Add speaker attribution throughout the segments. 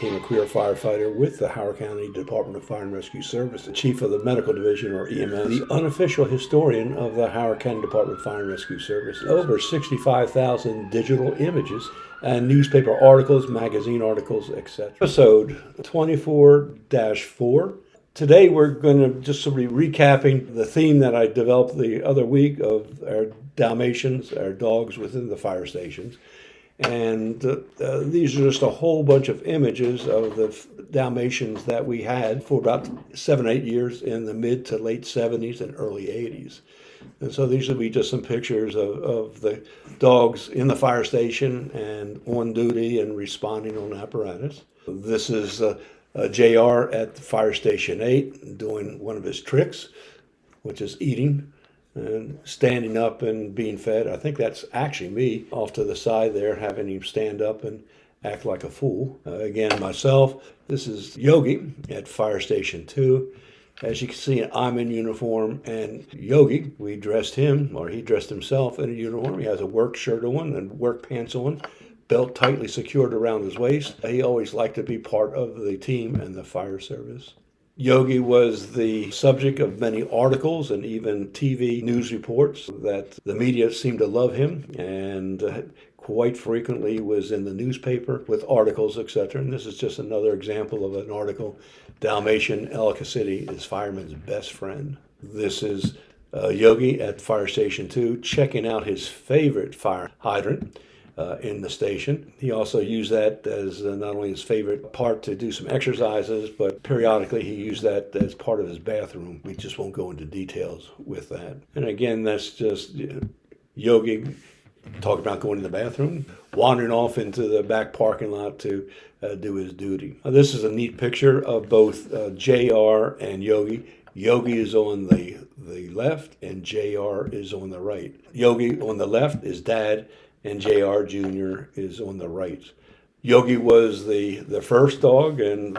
Speaker 1: became a career firefighter with the Howard County Department of Fire and Rescue Service, the chief of the medical division, or EMS, the unofficial historian of the Howard County Department of Fire and Rescue Service. Over 65,000 digital images and newspaper articles, magazine articles, etc. Episode 24-4. Today we're going to just be recapping the theme that I developed the other week of our Dalmatians, our dogs within the fire stations. And these are just a whole bunch of images of the Dalmatians that we had for about 7 or 8 years in the mid to late 70s and early 80s. And so these will be just some pictures of the dogs in the fire station and on duty and responding on apparatus. This is JR at Fire Station 8 doing one of his tricks, which is eating and standing up and being fed. I think that's actually me off to the side there, having him stand up and act like a fool. Again, myself, this is Yogi at Fire Station 2. As you can see, I'm in uniform, and Yogi, we dressed him, or he dressed himself in a uniform. He has a work shirt on and work pants on, belt tightly secured around his waist. He always liked to be part of the team and the fire service. Yogi was the subject of many articles and even TV news reports that the media seemed to love him, and quite frequently was in the newspaper with articles, etc. And this is just another example of an article, Dalmatian Ellicott City is fireman's best friend. This is Yogi at Fire Station 2 checking out his favorite fire hydrant in the station. He also used that as not only his favorite part to do some exercises, but periodically he used that as part of his bathroom. We just won't go into details with that. And again, that's just Yogi talking about going to the bathroom, wandering off into the back parking lot to do his duty. This is a neat picture of both JR and Yogi. Yogi is on the left and JR is on the right. Yogi on the left is Dad, and JR Jr. is on the right. Yogi was the first dog and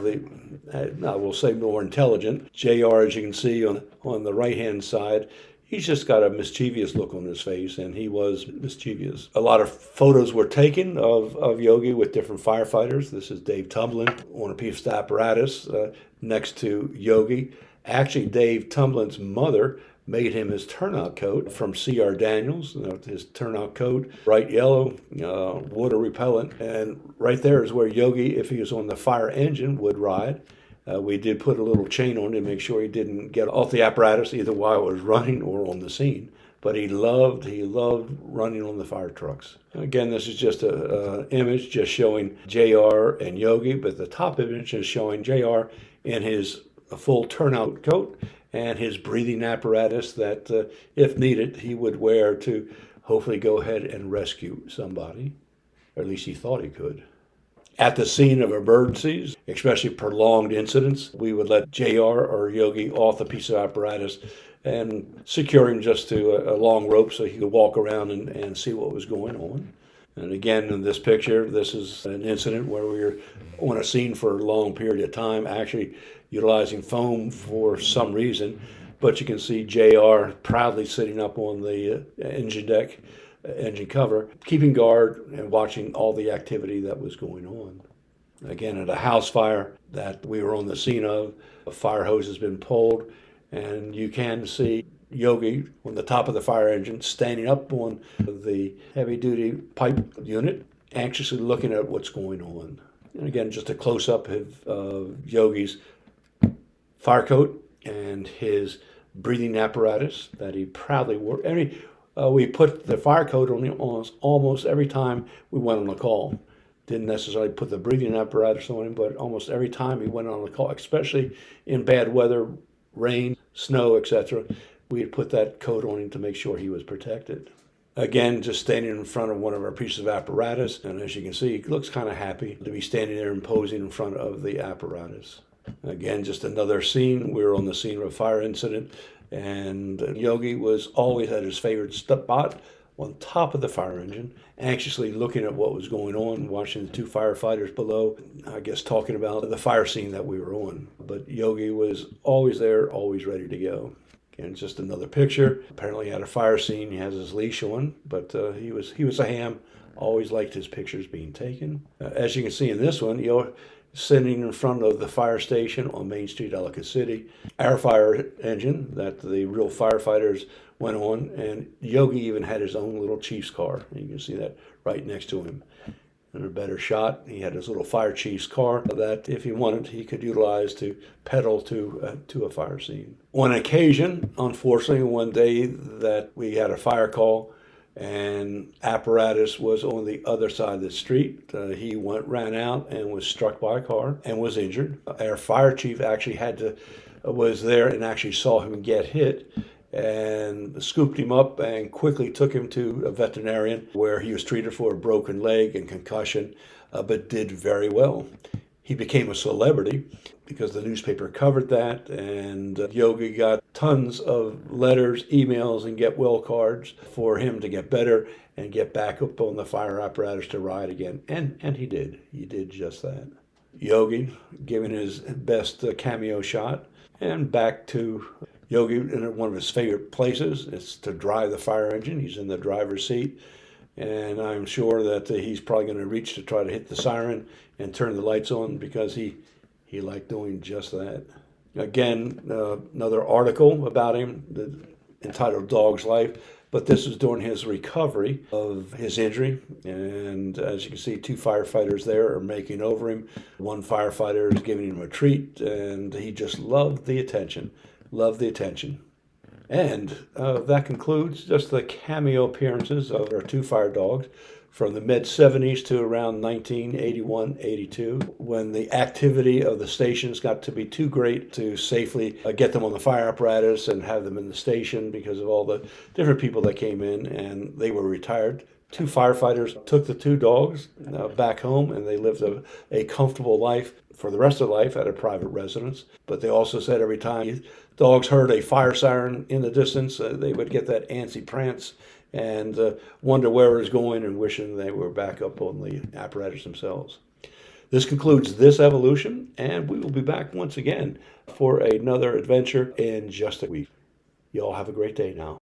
Speaker 1: I will say more intelligent. JR, as you can see on the right-hand side, he's just got a mischievous look on his face, and he was mischievous. A lot of photos were taken of Yogi with different firefighters. This is Dave Tumblin on a piece of apparatus next to Yogi. Actually, Dave Tumblin's mother made him his turnout coat from C.R. Daniels. His turnout coat, bright yellow, water repellent. And right there is where Yogi, if he was on the fire engine, would ride. We did put a little chain on him to make sure he didn't get off the apparatus either while it was running or on the scene. But he loved running on the fire trucks. Again, this is just an image just showing JR and Yogi, but the top image is showing JR in his full turnout coat and his breathing apparatus that, if needed, he would wear to hopefully go ahead and rescue somebody, or at least he thought he could. At the scene of emergencies, especially prolonged incidents, we would let JR or Yogi off the piece of apparatus and secure him just to a long rope so he could walk around and see what was going on. And again, in this picture, this is an incident where we were on a scene for a long period of time, actually utilizing foam for some reason. But you can see JR proudly sitting up on the engine deck, engine cover, keeping guard and watching all the activity that was going on. Again, at a house fire that we were on the scene of, a fire hose has been pulled, and you can see Yogi on the top of the fire engine standing up on the heavy-duty pipe unit, anxiously looking at what's going on. And again, just a close-up of Yogi's fire coat and his breathing apparatus that he proudly wore. We put the fire coat on him almost every time we went on a call. Didn't necessarily put the breathing apparatus on him, but almost every time he went on a call, especially in bad weather, rain, snow, etc., we'd put that coat on him to make sure he was protected. Again, just standing in front of one of our pieces of apparatus, and as you can see, he looks kind of happy to be standing there and posing in front of the apparatus. Again, just another scene. We were on the scene of a fire incident, and Yogi was always at his favorite spot on top of the fire engine, anxiously looking at what was going on, watching the two firefighters below, I guess talking about the fire scene that we were on. But Yogi was always there, always ready to go. Again, just another picture. Apparently at a fire scene, he has his leash on, but he was a ham. Always liked his pictures being taken. As you can see in this one, sitting in front of the fire station on Main Street, Ellicott City. Our fire engine that the real firefighters went on, and Yogi even had his own little chief's car. You can see that right next to him. In a better shot, he had his little fire chief's car that, if he wanted, he could utilize to pedal to a fire scene. On occasion, unfortunately, one day that we had a fire call and apparatus was on the other side of the street, he ran out and was struck by a car and was injured. Our fire chief actually was there and actually saw him get hit, and scooped him up and quickly took him to a veterinarian where he was treated for a broken leg and concussion, but did very well. He became a celebrity because the newspaper covered that, and Yogi got tons of letters, emails, and get well cards for him to get better and get back up on the fire apparatus to ride again. And he did. He did just that. Yogi giving his best cameo shot, and back to Yogi in one of his favorite places. It's to drive the fire engine. He's in the driver's seat, and I'm sure that he's probably going to reach to try to hit the siren and turn the lights on because he liked doing just that. Again, another article about him entitled Dog's Life, but this is during his recovery of his injury. And as you can see, 2 firefighters there are making over him. One firefighter is giving him a treat, and he just loved the attention. Loved the attention. And that concludes just the cameo appearances of our 2 fire dogs from the mid-70s to around 1981-82, when the activity of the stations got to be too great to safely get them on the fire apparatus and have them in the station because of all the different people that came in, and they were retired. 2 firefighters took the 2 dogs back home, and they lived a comfortable life for the rest of their life at a private residence. But they also said every time dogs heard a fire siren in the distance, they would get that antsy prance and wonder where it was going and wishing they were back up on the apparatus themselves. This concludes this evolution, and we will be back once again for another adventure in just a week. You all have a great day now.